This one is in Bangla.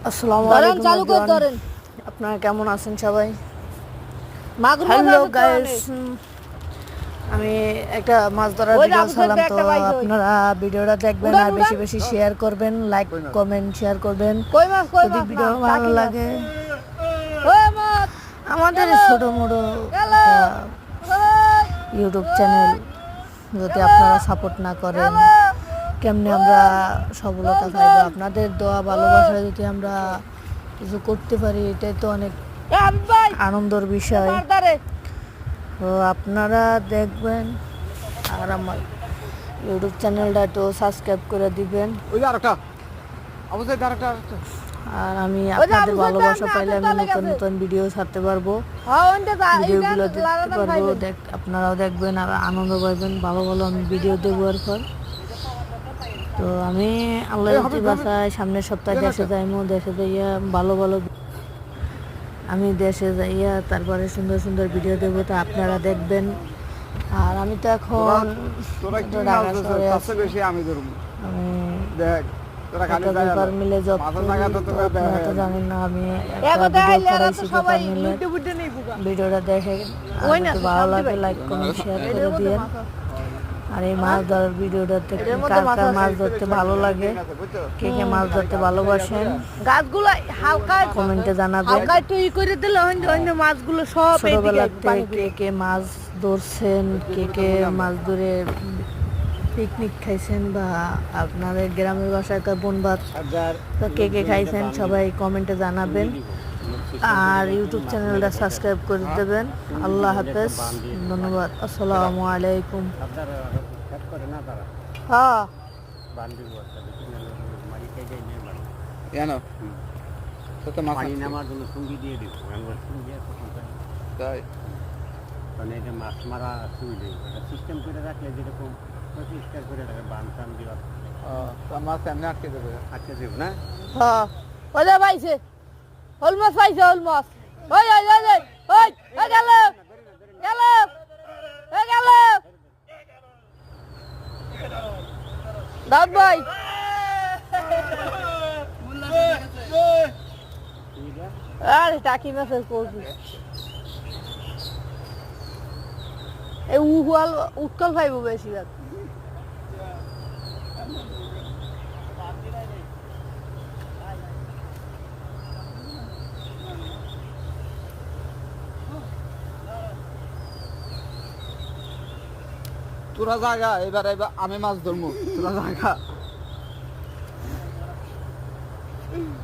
আসসালামু ধরেন আলাইকুম চালু করে এভরিওয়ান। ধরেন আপনারা কেমন আছেন সবাই? মাগুর মাছ হ্যালো আছে তো গাইস, অনেক। আমি একটা মাছ ধরার ওই যে ভিডিও আবু ছাড়লাম, সাহেব তো একটা পাইছে ওই। আপনারা ভিডিওটা দেখবেন উড়ান আর বেশি উড়ান বেশি শেয়ার করবেন, লাইক কমেন্ট শেয়ার করবেন। কই মাছ যদি না ভিডিও ভালো টাকি মাছ লাগে ওই মাছ আমাদের গেল ছোট মোটো গেল একটা ওই ইউটিউব ওই চ্যানেল, যদি গেল আপনারা সাপোর্ট না করেন গেল কেমনে ওই আমরা সফলতা গোল পাইব? গোল আপনাদের দোয়া ভালোবাসায় যদি আমরা কিছু করতে পারি, এটাই তো অনেক এ হাবিব ভাই আনন্দের এ বিষয়। মাছ ধরে তো আপনারা দেখবেন আর আমার ইউটিউব চ্যানেলটা একটু সাবস্ক্রাইব করে দিবেন। ওই যে আরেকটা অবশ্যই আরেকটা আর আমি ওই যে আপনাদের আবু সাহেব ভালোবাসা না পাইলে আমি চলে নতুন গেছে নতুন ভিডিও ছাড়তে পারবো, হ্যাঁ ওইটা ভিডিওগুলো এইটা দিতে লাগাতার পারবো। খাইবেন আপনারাও দেখবেন আর আনন্দ পাইবেন, ভালো ভালো আমি ভিডিও দেবো এরপর। তো আমি আল্লাহ যদি বাসায় সামনের সপ্তাহে দেশে যাইমো, দেশে যাইয়া ভালো ভালো আমি দেশে যাইয়া তারপরে সুন্দর সুন্দর ভিডিও দেবো, তো আপনারা দেখবেন। আর আমি তো এখন তোরা কি ঢাকা মাছ শহরে ধরছিস? আছি। সবচেয়ে বেশি আমি ধরবো। আমি দেখ তোরা খালি একটা যাই পেপার মিলে জব মাথা করি, জায়গা তো তো তোরা আপনারা তো দেখ জানেন না, আমি এ একটা কথা ভিডিও আইলে আর করাইছি তো সবাই পেপার মিলে। লুটে বুটে নেই বুকা ভিডিওটা দেখে আর ওই না যদি তো ভালো শান্তি লাগে ভাই লাইক কমেন্ট শেয়ার করে এটার মধ্যে দিয়েন। মাছ আছে। আর এই মাছ ধরার ভিডিওটাতে এটার মধ্যে কার মাছ কার আছে। মাছ ধরতে ভালো লাগে, কে কে মাছ ধরতে ভালোবাসেন, গাছগুলো হালকা কমেন্টে জানাবেন। হালকা একটু ই করে দিলে অন্য মাছগুলো সব এইদিকে ছোটবেলা পানি থেকে কে কে মাছ ধরছেন, কে কে মাছ ধরে পিকনিক খাইছেন, বা আপনাদের গ্রামের বাসায় বন ভাত তো কে কে খাইছেন সবাই কমেন্টে জানাবেন। আর ইউটিউব চ্যানেলটা সাবস্ক্রাইব করে দেবেন। আল্লাহ হাফেজ, ধন্যবাদ, আসসালামু আলাইকুম। হ্যাঁ জানো তো তো মাছ পানি নামার জন্য সঙ্গী দিয়ে দিব একবার সঙ্গী আছে তাই মানে এটা মাছ মারা সুবিধে এটা সিস্টেম করে রাখলে যেরকম পরিষ্কার করে রাখে বান টান দেওয়া তো মাছ এমনি আটকে দেবে। আটকে দেব না হ্যাঁ ওই যে পাইছে হল মাছ পাইছে হল মাছ ওই ওই ওই ওই ওই ওই গেল গেল ওই গেল দাউদ ভাই আরে টাকি মাছের পড়বি এই উহুয়াল উৎকল পাইব বেশি ভাগ তোরা জায়গা এবার এবার আমি মাছ ধরবো তোরা জায়গা